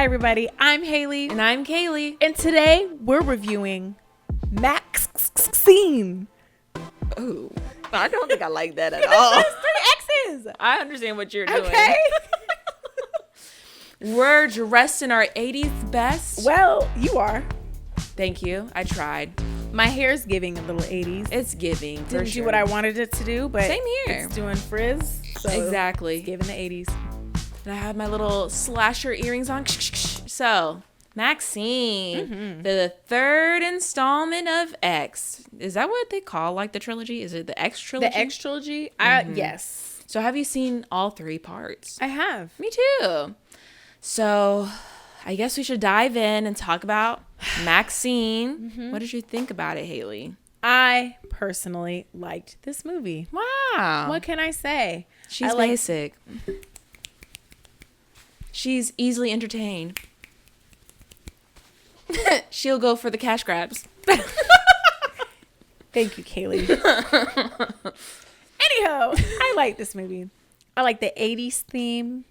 everybody. I'm Hayley. And I'm Kayli. And today we're reviewing MaXXXine. Oh, I don't think I like that at all. There's 3 X's. I understand what you're doing. Okay. We're dressed in our 80s best. Well, you are. Thank you. I tried. My hair's giving a little 80s. It's giving. Didn't do what I wanted it to do, but Same here. It's doing frizz. So Exactly. It's giving the 80s. And I have my little slasher earrings on. So, Maxine, the third installment of X. Is that what they call like the trilogy? Is it the X trilogy? The X trilogy? Yes. So have you seen all 3 parts? I have. Me too. So I guess we should dive in and talk about Maxine. What did you think about it, Hayley? I personally liked this movie. Wow. What can I say? She's basic. She's easily entertained. She'll go for the cash grabs. Thank you, Kayli. Anyhow, I like this movie. I like the 80s theme.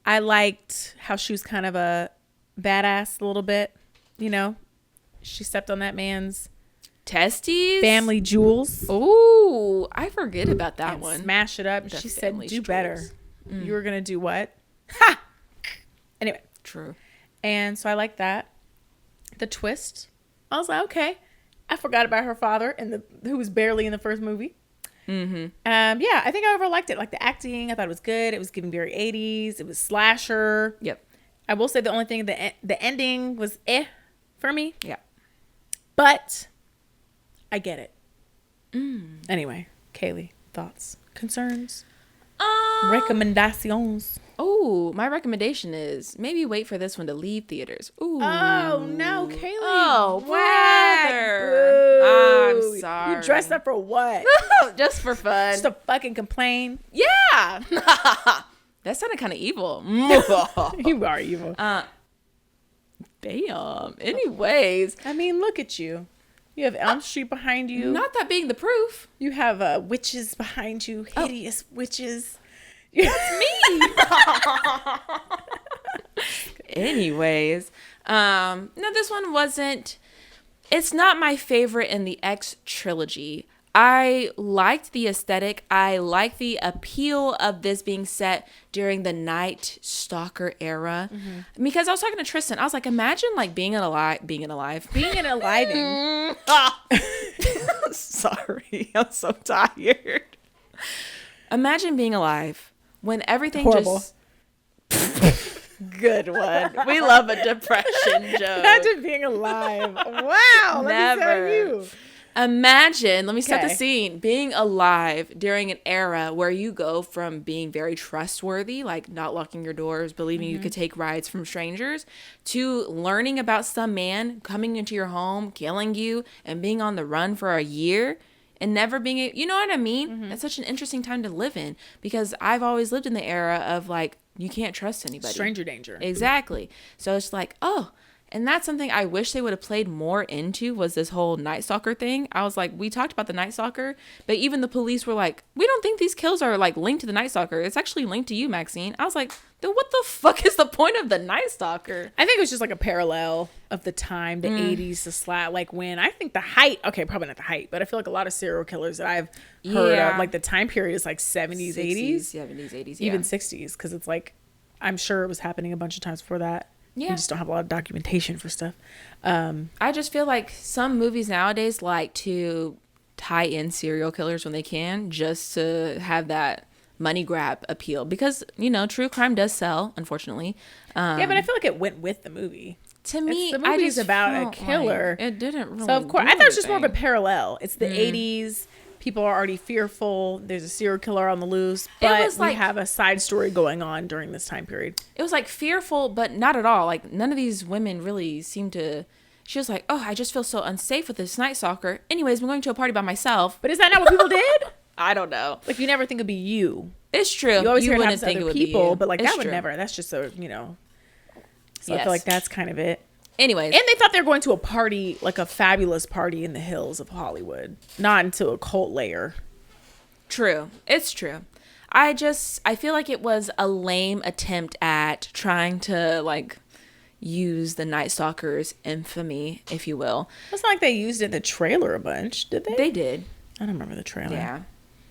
I liked how she was kind of a badass a little bit. You know, she stepped on that man's testes, family jewels. Ooh, I forget about that And one. smash it up. The She said, family do jewels. better. You were going to do what? Ha! Anyway. True. And so I like that. The twist. I was like, okay. I forgot about her father who was barely in the first movie. Yeah, I think I overliked it. Like the acting, I thought it was good. It was giving very 80s. It was slasher. Yep. I will say the only thing, the ending was for me. Yeah. But I get it. Anyway, Kayli, thoughts, concerns, recommendations. Oh, my recommendation is maybe wait for this one to leave theaters. Ooh. Oh no, Kayli! Oh, Whack. brother. Boo. I'm sorry. You dressed up for what? Just for fun. Just to fucking complain? Yeah. That sounded kind of evil. You are evil. Damn. Anyways. I mean, look at you. You have Elm Street behind you. Not that being the proof. You have witches behind you. Hideous witches. That's me. Anyways. No, this one wasn't. It's not my favorite in the X trilogy. I liked the aesthetic. I like the appeal of this being set during the Night Stalker era. Because I was talking to Tristan. I was like, imagine like being enliving. Sorry, I'm so tired. Imagine being alive when everything Horrible. just... Good one. We love a depression joke. Imagine being alive. Wow. Let me tell you. Imagine, let me set the Okay. scene, being alive during an era where you go from being very trustworthy, like not locking your doors, believing you could take rides from strangers, to learning about some man coming into your home, killing you, and being on the run for a year and never being, you know what I mean? That's such an interesting time to live in because I've always lived in the era of like, you can't trust anybody. Stranger danger. Exactly. So it's like, oh, and that's something I wish they would have played more into was this whole Night Stalker thing. I was like, we talked about the Night Stalker, but even the police were like, we don't think these kills are like linked to the Night Stalker. It's actually linked to you, Maxine. I was like, then what the fuck is the point of the Night Stalker? I think it was just like a parallel of the time, the 80s, the slat, like when I think the height, okay, probably not the height, but I feel like a lot of serial killers that I've heard of, like the time period is like 70s, 80s, 70s, 80s, even 60s, because it's like, I'm sure it was happening a bunch of times before that. Yeah. You just don't have a lot of documentation for stuff. I just feel like some movies nowadays like to tie in serial killers when they can just to have that money grab appeal because, you know, true crime does sell, unfortunately. Yeah, but I feel like it went with the movie. To me, The movie's about a killer. It didn't really. So, of course, do I thought it was just more of a anything. parallel. It's the 80s. People are already fearful. There's a serial killer on the loose. But was we like- have a side story going on during this time period. It was like fearful, but not at all. Like none of these women really seemed to. She was like, "Oh, I just feel so unsafe with this Night Stalker." Anyways, I'm going to a party by myself. But is that not what people did? I don't know. Like, you never think it'd be you. It's true. You always hear it wouldn't happens to think it other would be people, you. but like It's that would true. never. That's just so, you know. So I Yes. feel like that's kind of it. Anyways, And they thought they were going to a party, like a fabulous party in the hills of Hollywood, not into a cult lair. true. It's true. I feel like it was a lame attempt at trying to like use the Night Stalker's infamy, if you will. It's not like they used it in the trailer a bunch, did they? They did. I don't remember the trailer. Yeah.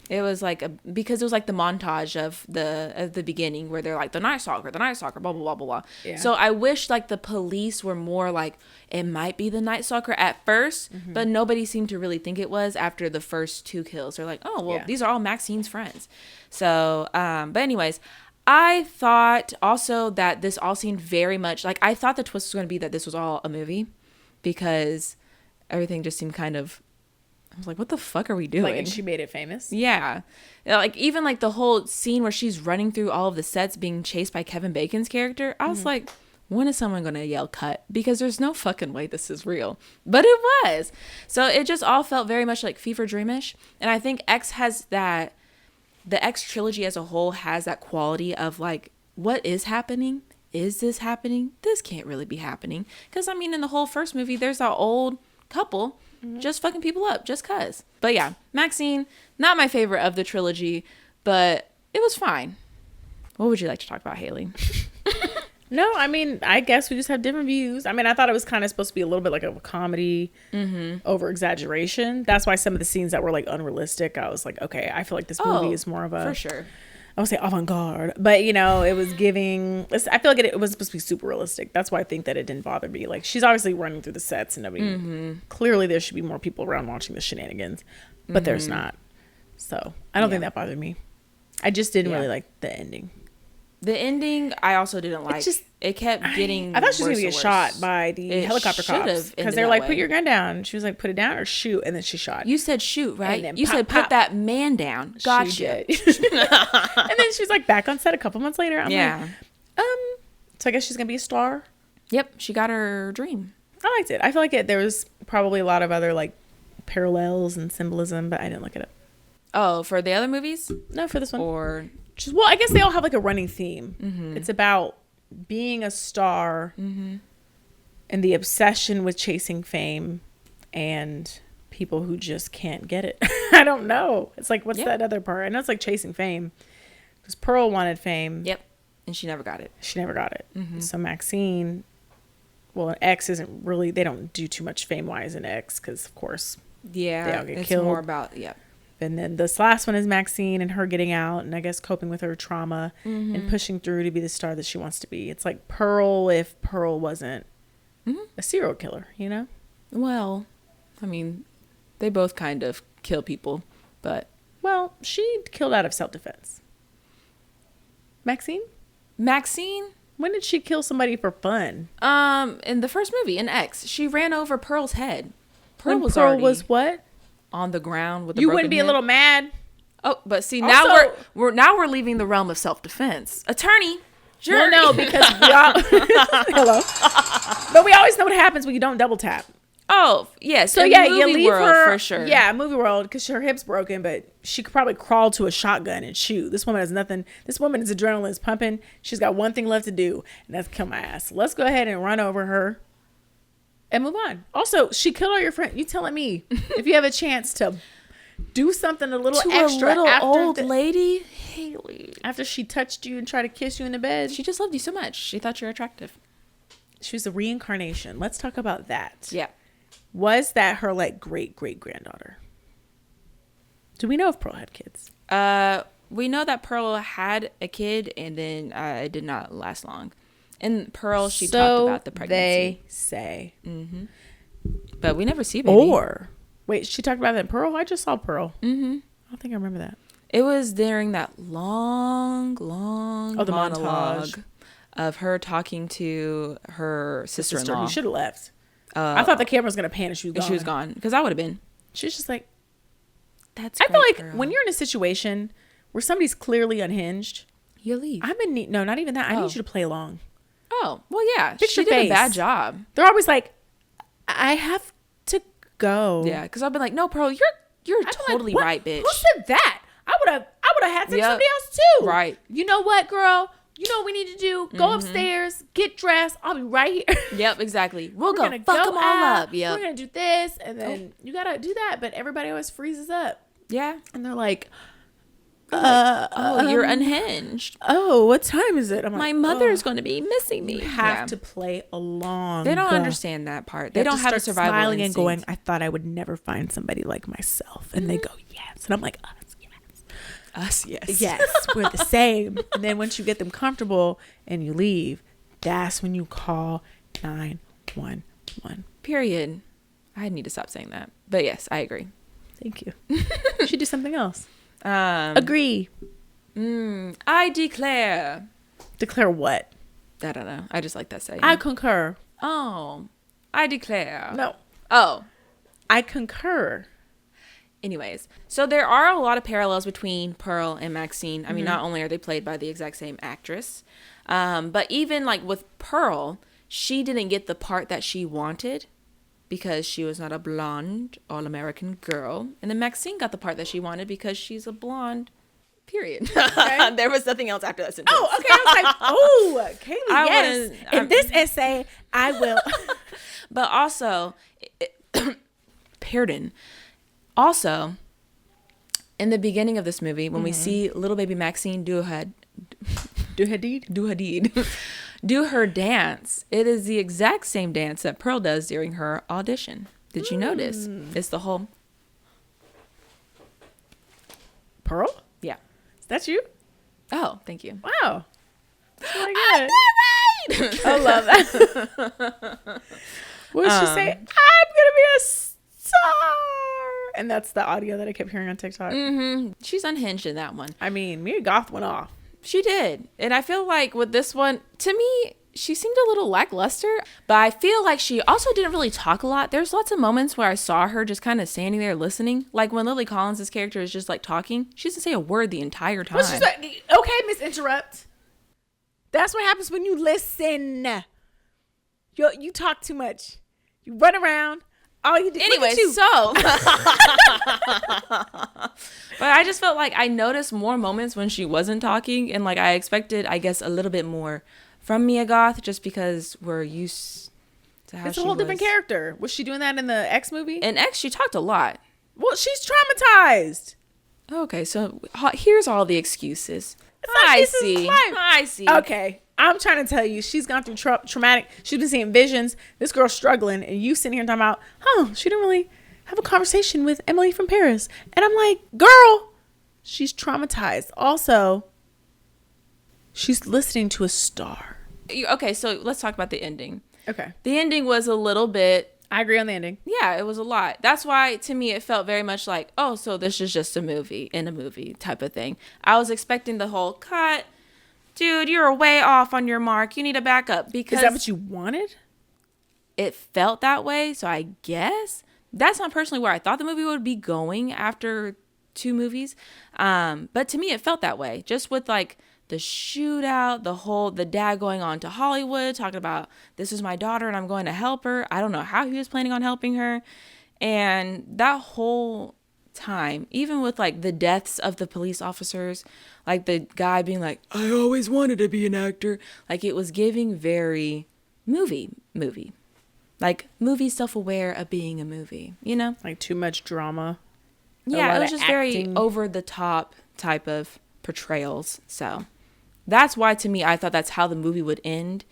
It was like because it was like the montage of the beginning where they're like the Night Stalker, blah blah blah blah blah. Yeah. So I wish like the police were more like it might be the Night Stalker at first, but nobody seemed to really think it was after the first 2 kills. They're like, oh well, these are all Maxine's friends. So, but anyways, I thought also that this all seemed very much like I thought the twist was going to be that this was all a movie because everything just seemed kind of. I was like, what the fuck are we doing? Like, and she made it famous? Yeah. Like, even, like, the whole scene where she's running through all of the sets being chased by Kevin Bacon's character, I was like, when is someone going to yell cut? Because there's no fucking way this is real. But it was. So it just all felt very much like Fever Dreamish. And I think X has that, the X trilogy as a whole has that quality of, like, what is happening? Is this happening? This can't really be happening. Because, I mean, in the whole first movie, there's that old couple just fucking people up just cuz. But yeah, Maxine, not my favorite of the trilogy, but it was fine. What would you like to talk about, Hayley? No, I mean, I guess we just have different views. I mean, I thought it was kind of supposed to be a little bit like a comedy over exaggeration. That's why some of the scenes that were like unrealistic, I was like, okay, I feel like this movie is more of a, for sure, I would say avant-garde, but you know, it was giving, I feel like it was supposed to be super realistic. That's why I think that it didn't bother me. Like, she's obviously running through the sets and nobody, clearly there should be more people around watching the shenanigans, but there's not. So I don't think that bothered me. I just didn't really like the ending. The ending, I also didn't like. It kept getting. I thought she was gonna get shot by the helicopter cops because they're like, "Put your gun down." She was like, "Put it down or shoot," and then she shot. You said shoot, right? You said put that man down. Gotcha. And then she was like back on set a couple months later. I'm like, so I guess she's gonna be a star. Yep, she got her dream. I liked it. I feel like there was probably a lot of other like parallels and symbolism, but I didn't look it up. Oh, for the other movies? No, for this one. Or well, I guess they all have like a running theme. It's about being a star and the obsession with chasing fame and people who just can't get it. I don't know. It's like, what's that other part? I know it's like chasing fame because Pearl wanted fame. Yep. And she never got it. So Maxine, well, X isn't really, they don't do too much fame wise in X because of course they all get killed. It's more about, And then this last one is Maxine and her getting out and I guess coping with her trauma and pushing through to be the star that she wants to be. It's like Pearl if Pearl wasn't a serial killer, you know? Well, I mean, they both kind of kill people, but... Well, she killed out of self-defense. Maxine? When did she kill somebody for fun? In the first movie, in X, she ran over Pearl's head. Pearl was what? On the ground with the you broken wouldn't be head. a little mad. Oh, but see, now we're leaving the realm of self-defense. Attorney, jury. Well, no, because we all hello. But we always know what happens when you don't double tap. Oh, yeah. So yeah, you leave world, her for sure. Yeah, movie world because her hip's broken, but she could probably crawl to a shotgun and shoot. This woman has nothing. This woman's adrenaline is pumping. She's got one thing left to do, and that's kill my ass. Let's go ahead and run over her. And move on. Also, she killed all your friends. You telling me if you have a chance to do something a little to extra a little after old lady, Hayley, after she touched you and tried to kiss you in the bed, she just loved you so much. She thought you were attractive. She was a reincarnation. Let's talk about that. Yeah. Was that her like great granddaughter? Do we know if Pearl had kids? We know that Pearl had a kid, and then it did not last long. In Pearl, she talked about the pregnancy. They say. But we never see baby. Or, wait, she talked about that in Pearl? I just saw Pearl. I don't think I remember that. It was during that long monologue montage of her talking to her sister-in-law. You should have left. I thought the camera was going to pan and she was gone. She was gone. Because I would have been. She was just like, that's I great, feel like girl. when you're in a situation where somebody's clearly unhinged, you leave. I'm in need. No, not even that. I need you to play along. Oh, well, yeah. Fix she your did face. a bad job. They're always like, I have to go. Yeah, because I've been like, no, Pearl, you're totally like, right, bitch. Who said that? I would have had sex with somebody else too. Right. You know what, girl? You know what we need to do? Go upstairs, get dressed. I'll be right here. Yep, exactly. We're gonna fuck them all up. Yep. We're gonna do this, and then you gotta do that. But everybody always freezes up. Yeah. And they're like, oh, you're unhinged. Oh, what time is it? I'm My mother's going to be missing me. You have to play along. They don't understand that part. They don't have a survival smiling instinct. and going, I thought I would never find somebody like myself. And they go, yes. And I'm like, us, yes. Us, yes. Yes, we're the same. And then once you get them comfortable and you leave, that's when you call 911. Period. I need to stop saying that. But yes, I agree. Thank you. You should do something else. Agree. I declare. Declare what? I don't know. I just like that saying. I concur. Oh, I declare. No. Oh. I concur. Anyways, so there are a lot of parallels between Pearl and Maxine. I mean, not only are they played by the exact same actress, but even like with Pearl, she didn't get the part that she wanted because she was not a blonde, all-American girl. And then Maxine got the part that she wanted because she's a blonde, period. Okay. There was nothing else after that sentence. Oh, okay. I was like, oh, Kayli, yes. In this essay, I will. But also, pardon. Also, in the beginning of this movie, when we see little baby Maxine do her dance, it is the exact same dance that Pearl does during her audition. Did you notice? It's the whole Pearl? Yeah. That's you? Oh, thank you. Wow. That's really good. I love that. What did she say? I'm gonna be a star. And that's the audio that I kept hearing on TikTok. She's unhinged in that one. I mean, Mia Goth went off. She did. And I feel like with this one, to me, she seemed a little lackluster. But I feel like she also didn't really talk a lot. There's lots of moments where I saw her just kind of standing there listening. Like when Lily Collins' character is just like talking. She doesn't say a word the entire time. She's like, okay, Miss Interrupt. That's what happens when you listen. You talk too much. You run around. All you do. Anyway, so. But I just felt like I noticed more moments when she wasn't talking. And like I expected, I guess, a little bit more from Mia Goth just because we're used to how she was. It's a whole different character. Was she doing that in the X movie? In X, she talked a lot. Well, she's traumatized. Okay, so here's all the excuses. I see. Okay. I'm trying to tell you, she's gone through traumatic. She's been seeing visions. This girl's struggling, and you sitting here talking about, she didn't really have a conversation with Emily from Paris. And I'm like, girl, she's traumatized. Also, she's listening to a star. Okay, so let's talk about the ending. Okay. The ending was a little bit. I agree on the ending. Yeah, it was a lot. That's why, to me, it felt very much like, oh, so this is just a movie in a movie type of thing. I was expecting the whole cut. Dude, you're way off on your mark. You need a backup. Because is that what you wanted? It felt that way. So I guess that's not personally where I thought the movie would be going after 2 movies. But to me, it felt that way. Just with like the shootout, the dad going on to Hollywood, talking about this is my daughter and I'm going to help her. I don't know how he was planning on helping her. And that whole time, even with like the deaths of the police officers, like the guy being like, I always wanted to be an actor, like it was giving very movie like movie self-aware of being a movie, you know, like too much drama. Yeah, it was just very over the top type of portrayals. So that's why, to me, I thought that's how the movie would end,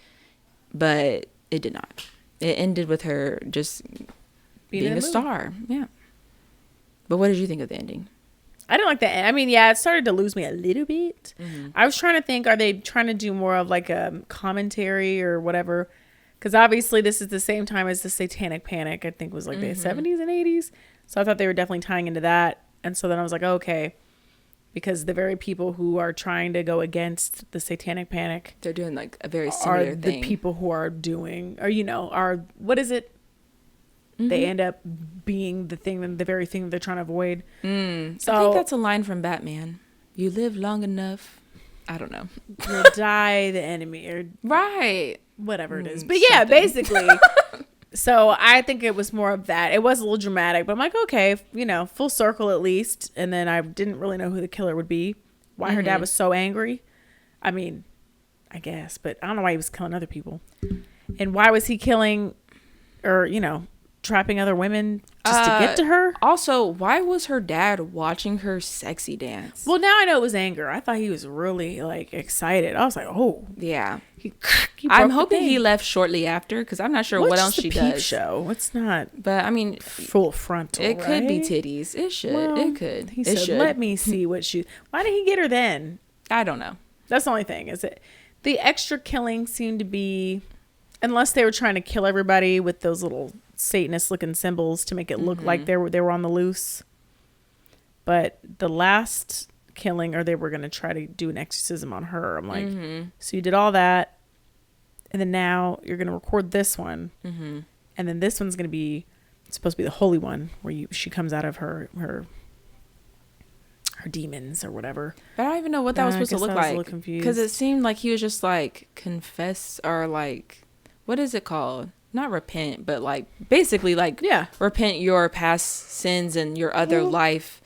but it did not. It ended with her just being a star. Yeah. But what did you think of the ending? I didn't like the end. I mean, yeah, it started to lose me a little bit. I was trying to think, are they trying to do more of like a commentary or whatever? Because obviously this is the same time as the Satanic Panic, I think was like the 70s and 80s. So I thought they were definitely tying into that. And so then I was like, okay. Because the very people who are trying to go against the Satanic Panic, they're doing like a very similar thing. The people who are doing, or, are, what is it? They end up being the very thing that they're trying to avoid. So I think that's a line from Batman. You live long enough. I don't know. You'll die the enemy, or right, whatever it is. But yeah, basically. So I think it was more of that. It was a little dramatic, but I'm like, okay, full circle at least. And then I didn't really know who the killer would be. Why her dad was so angry. I mean, I guess, but I don't know why he was killing other people. And why was he killing, or trapping other women just to get to her? Also, why was her dad watching her sexy dance? Well, now I know it was anger. I thought he was really like excited. I was like, oh yeah. He I'm hoping he left shortly after because I'm not sure what else she does. Show. It's not. But I mean, full frontal. It could be titties. It should. Well, it could. He said, "Let me see what she." Why did he get her then? I don't know. That's the only thing. Is it the extra killing seemed to be, unless they were trying to kill everybody with those little Satanist-looking symbols to make it look like they were on the loose. But the last killing, or they were going to try to do an exorcism on her. I'm like, so you did all that, and then now you're going to record this one, and then this one's going to be supposed to be the holy one where she comes out of her demons or whatever. But I don't even know what that was supposed to look like, because it seemed like he was just like confess, or like, what is it called? Not repent, but like basically like repent your past sins and your other life,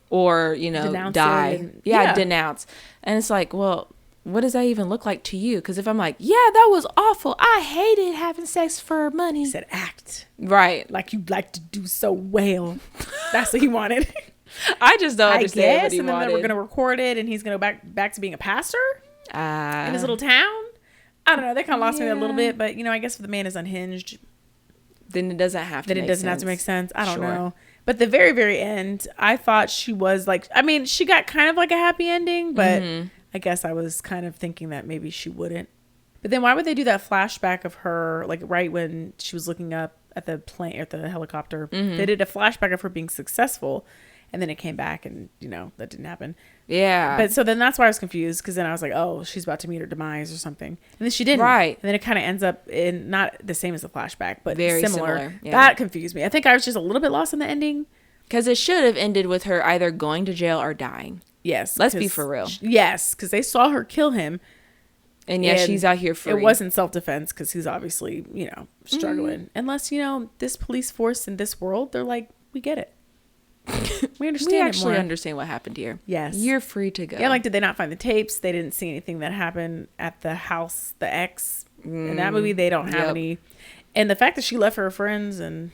or denounce die. Denounce. And it's like, well, what does that even look like to you? Because if I'm like, yeah, that was awful, I hated having sex for money. He said act right, like you like to do so well. That's what he wanted. I just don't understand what he and then wanted. we're gonna record it, and he's gonna go back to being a pastor in his little town. I don't know. They kind of lost me a little bit, but I guess if the man is unhinged, then it doesn't have to. Then it doesn't have to make sense. I don't know. But the very, very end, I thought she was like. I mean, she got kind of like a happy ending, but I guess I was kind of thinking that maybe she wouldn't. But then why would they do that flashback of her, like right when she was looking up at the plane, at the helicopter? They did a flashback of her being successful. And then it came back and, that didn't happen. Yeah. But so then that's why I was confused. Because then I was like, oh, she's about to meet her demise or something. And then she didn't. Right. And then it kind of ends up in not the same as the flashback, but very similar. Yeah. That confused me. I think I was just a little bit lost in the ending. Because it should have ended with her either going to jail or dying. Yes. Let's be for real. Yes. Because they saw her kill him. And yeah, she's out here free. It wasn't self-defense because he's obviously, struggling. Unless, this police force in this world, they're like, we get it. We understand. We actually understand what happened here. Yes. You're free to go. Yeah, like, did they not find the tapes? They didn't see anything that happened at the house, the ex. In that movie, they don't have any. And the fact that she left her friends, and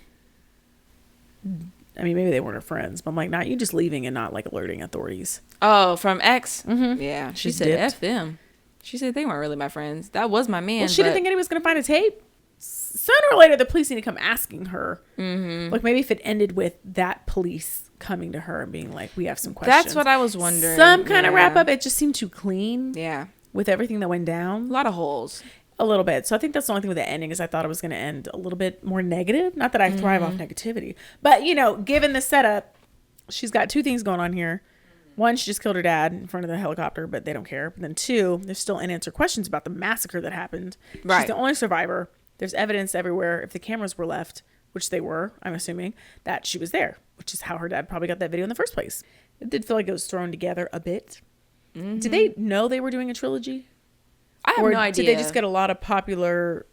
I mean, maybe they weren't her friends, but I'm like, not you just leaving and not like alerting authorities. Oh, from X? Yeah. She said, F them. She said they weren't really my friends. That was my man. Well, she didn't think anyone was going to find a tape. Sooner or later, the police need to come asking her. Like, maybe if it ended with that police coming to her and being like, we have some questions. That's what I was wondering. Some kind of wrap up. It just seemed too clean. Yeah. With everything that went down. A lot of holes. A little bit. So I think that's the only thing with the ending is I thought it was going to end a little bit more negative. Not that I thrive off negativity. But, given the setup, she's got two things going on here. One, she just killed her dad in front of the helicopter, but they don't care. But then two, there's still unanswered questions about the massacre that happened. Right. She's the only survivor. There's evidence everywhere, if the cameras were left, which they were, I'm assuming, that she was there, which is how her dad probably got that video in the first place. It did feel like it was thrown together a bit. Did they know they were doing a trilogy? I have no idea. Did they just get a lot of popular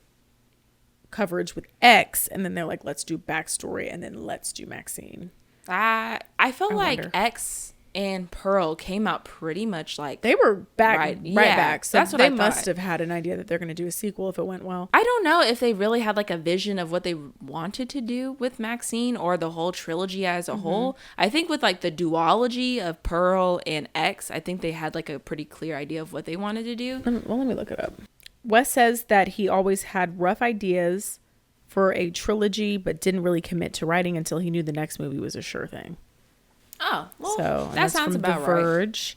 coverage with X, and then they're like, let's do backstory, and then let's do Maxine? I felt like X and Pearl came out pretty much like they were back right back. So that's what they I must have had an idea that they're going to do a sequel if it went well. I don't know if they really had like a vision of what they wanted to do with Maxine or the whole trilogy as a whole. I think with like the duology of Pearl and X, I think they had like a pretty clear idea of what they wanted to do. Well, let me look it up. Wes says that he always had rough ideas for a trilogy, but didn't really commit to writing until he knew the next movie was a sure thing. Oh, well, so that sounds about The Verge.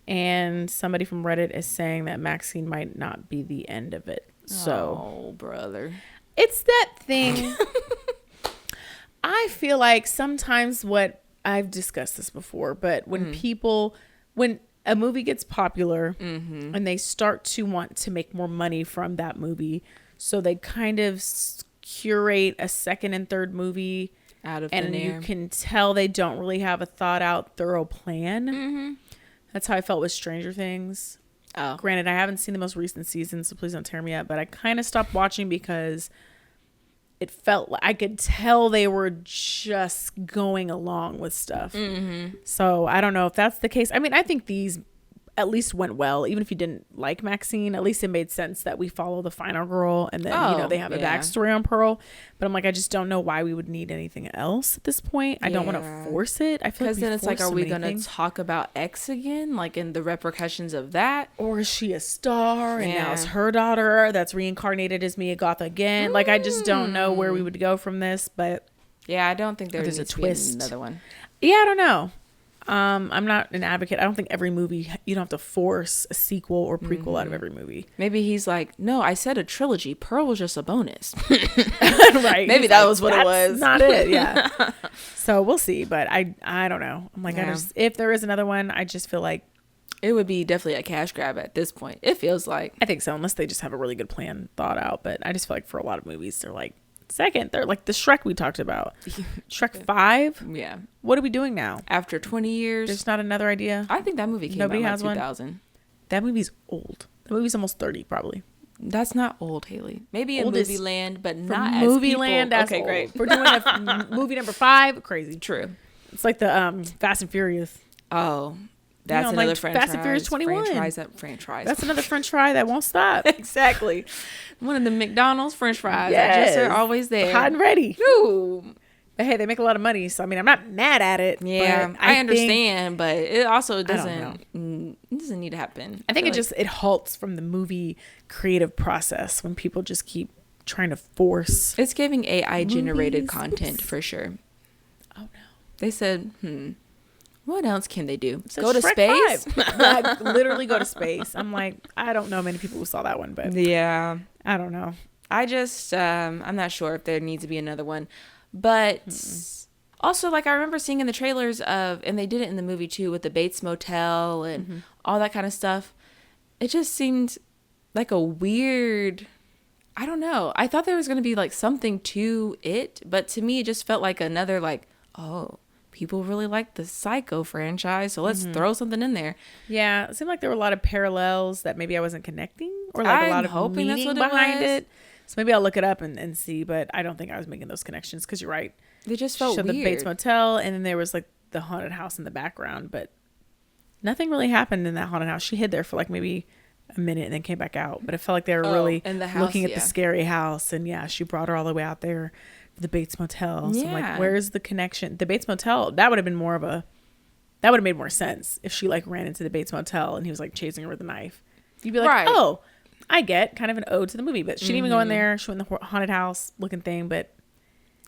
Right. And somebody from Reddit is saying that Maxine might not be the end of it. So, brother. It's that thing. I feel like sometimes I've discussed this before, but when when a movie gets popular and they start to want to make more money from that movie, so they kind of curate a second and third movie out of thin air. You can tell they don't really have a thought out, thorough plan. That's how I felt with Stranger Things. Oh, granted, I haven't seen the most recent season, so please don't tear me up. But I kind of stopped watching because it felt like I could tell they were just going along with stuff. So I don't know if that's the case. I mean, I think these at least went well. Even if you didn't like Maxine, at least it made sense that we follow the final girl, and then they have a backstory on Pearl. But I'm like, I just don't know why we would need anything else at this point. I don't want to force it. I feel like then it's like, are we gonna things. talk about X again, like in the repercussions of that, or is she a star and now it's her daughter that's reincarnated as Mia Goth again? Like, I just don't know where we would go from this. But yeah, I don't think there's a twist. Another one. Yeah, I don't know. I'm not an advocate. I don't think every movie, you don't have to force a sequel or prequel out of every movie. Maybe he's like, no, I said a trilogy. Pearl was just a bonus. Right. Maybe that was what it was. Not it. Yeah. So we'll see. But I don't know. I'm like, if there is another one, I just feel like it would be definitely a cash grab at this point. It feels like. I think so, unless they just have a really good plan thought out. But I just feel like for a lot of movies, they're like, they're like the Shrek we talked about. Shrek 5? Yeah. What are we doing now? After 20 years? There's not another idea? I think that movie came Nobody out has like 2000. One? That movie's old. That movie's almost 30, probably. That's not old, Hayley. Maybe in movie land, but not as movie people. Land, that's okay, old. great. We're doing a movie number 5. Crazy. True. It's like the Fast and Furious. Oh, that's another like franchise. Fast and Furious 21. Franchise. That's another French fry that won't stop. Exactly. One of the McDonald's French fries. Yes. Just are always there. Hot and ready. Ooh. But hey, they make a lot of money, so I mean, I'm not mad at it. Yeah, I understand, but it also doesn't need to happen. I think it halts from the movie creative process when people just keep trying to force. It's giving AI generated content for sure. Oh no. They said, what else can they do? Go to space? Like, literally go to space. I'm like, I don't know many people who saw that one, but yeah, I don't know. I just, I'm not sure if there needs to be another one, but also, like, I remember seeing in the trailers and they did it in the movie too, with the Bates Motel and all that kind of stuff. It just seemed like a weird, I don't know. I thought there was going to be like something to it, but to me, it just felt like another, like, oh, people really like the Psycho franchise, so let's throw something in there. Yeah, it seemed like there were a lot of parallels that maybe I wasn't connecting, or like a lot of meaning behind it. So maybe I'll look it up and see, but I don't think I was making those connections, because you're right. They just felt weird. The Bates Motel, and then there was like the haunted house in the background, but nothing really happened in that haunted house. She hid there for like maybe a minute and then came back out, but it felt like they were really looking at the scary house, and she brought her all the way out there. The Bates Motel. So I'm like, where's the connection? The Bates Motel, that would have made more sense if she like ran into the Bates Motel and he was like chasing her with a knife. You'd be like, oh, I get kind of an ode to the movie, but she didn't even go in there. She went in the haunted house looking thing. But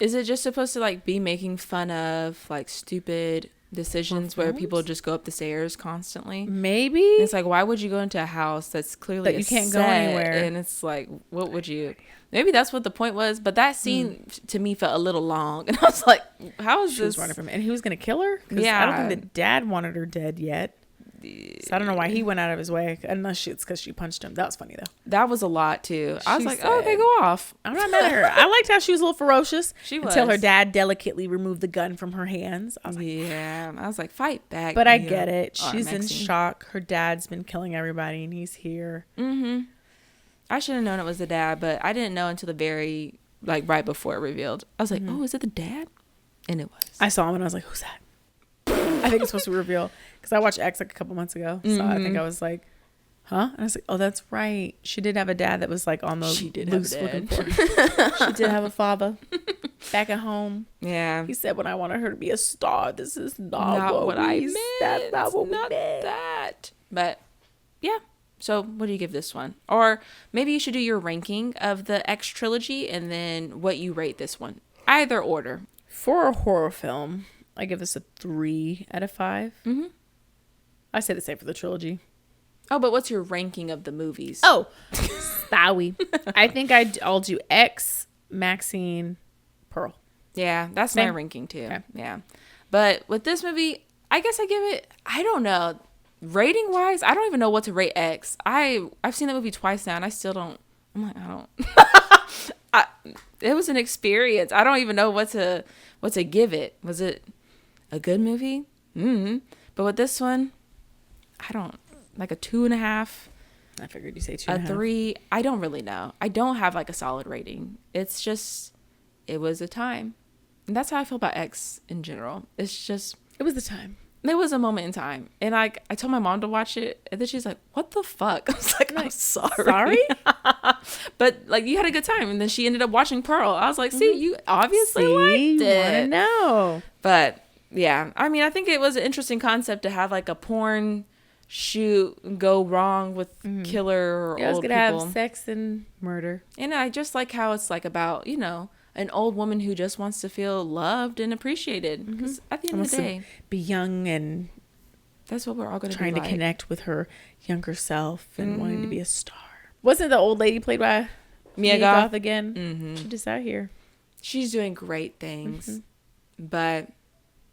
is it just supposed to like be making fun of like stupid decisions where people just go up the stairs constantly? Maybe. And it's like, why would you go into a house that's clearly that you can't go anywhere? And it's like, what would you? Maybe that's what the point was, but that scene to me felt a little long, and I was like, "How is this?" She was running from him, and he was gonna kill her. Yeah, I don't think the dad wanted her dead yet. So I don't know why he went out of his way, unless it's because she punched him. That was funny though. That was a lot too. I was like, "Oh, okay, go off." I'm not mad at her. I liked how she was a little ferocious. She was, until her dad delicately removed the gun from her hands. I was like, "Yeah." I was like, "Fight back." But I get it. She's in shock. Her dad's been killing everybody, and he's here. I should have known it was the dad, but I didn't know until the very, like, right before it revealed. I was like, oh, is it the dad? And it was. I saw him and I was like, who's that? I think it's supposed to be revealed. Because I watched X like a couple months ago. So I think I was like, huh? And I was like, oh, that's right. She did have a dad that was like on the loose looking for her. She did have a father back at home. Yeah. He said, when I wanted her to be a star, this is not what I meant. That's not what we meant. That. But, yeah. So what do you give this one? Or maybe you should do your ranking of the X trilogy and then what you rate this one. Either order. For a horror film, I give this a 3 out of 5. I say the same for the trilogy. Oh, but what's your ranking of the movies? Oh, sorry. I think I'll do X, Maxine, Pearl. Yeah, that's my ranking too. Okay. Yeah. But with this movie, I guess I give it, I don't know. Rating wise, I don't even know what to rate X. I've seen that movie twice now and I still don't. I'm like, I don't. It was an experience. I don't even know what to give it. Was it a good movie? But with this one, I don't, like a 2.5. I figured you say 2.5. A 3. I don't really know. I don't have like a solid rating. It's just, it was a time. And that's how I feel about X in general. It's just, it was the time. There was a moment in time, and I told my mom to watch it, and then she's like, "What the fuck?" I was like, "I'm sorry." But like, you had a good time, and then she ended up watching Pearl. I was like, "See, you obviously liked it." Want to know? But yeah, I mean, I think it was an interesting concept to have like a porn shoot go wrong with killer or I was old gonna people. have sex and murder. And I just like how it's like about, you know, an old woman who just wants to feel loved and appreciated. Because at the end of the day, be young and that's what we're all going to be trying to like. connect with her younger self and wanting to be a star. Wasn't the old lady played by Mia Goth again? She's just out here. She's doing great things. But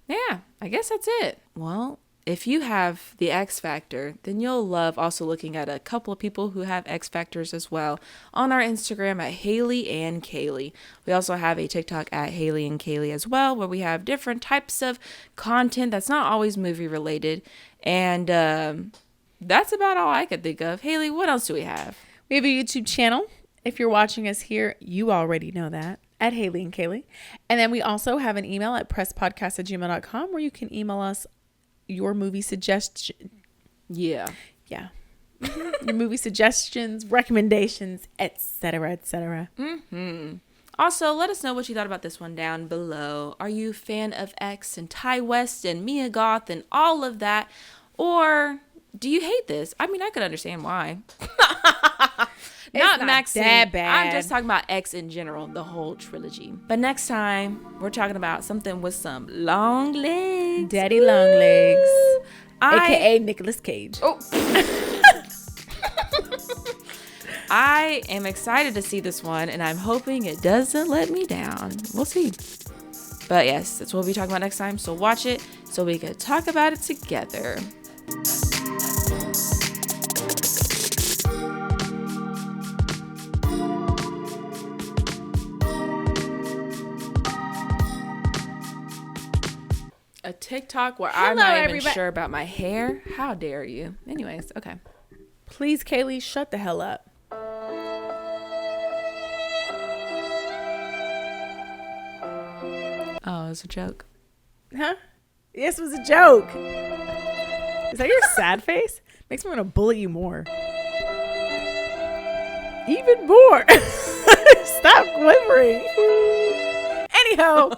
yeah, I guess that's it. Well, if you have the X Factor, then you'll love also looking at a couple of people who have X Factors as well on our Instagram at Hayley and Kayli. We also have a TikTok at Hayley and Kayli as well, where we have different types of content that's not always movie related. And that's about all I could think of. Hayley, what else do we have? We have a YouTube channel. If you're watching us here, you already know that, at Hayley and Kayli. And then we also have an email at presspodcast@gmail.com where you can email us your movie suggestion. Yeah. Your movie suggestions, recommendations, etc., etc. Also, let us know what you thought about this one down below. Are you a fan of X and Ty West and Mia Goth and all of that? Or do you hate this? I mean, I could understand why. Not Maxine. That bad. I'm just talking about X in general, the whole trilogy. But next time, we're talking about something with some long legs. Daddy long legs. AKA Nicolas Cage. Oh. I am excited to see this one, and I'm hoping it doesn't let me down. We'll see. But yes, that's what we'll be talking about next time. So watch it so we can talk about it together. A TikTok where I'm not even sure about my hair. How dare you? Anyways, okay. Please, Kayli, shut the hell up. Oh, it's a joke. Huh? Yes, it was a joke. Is that your sad face? Makes me want to bully you more. Even more. Stop quivering. Anyhow,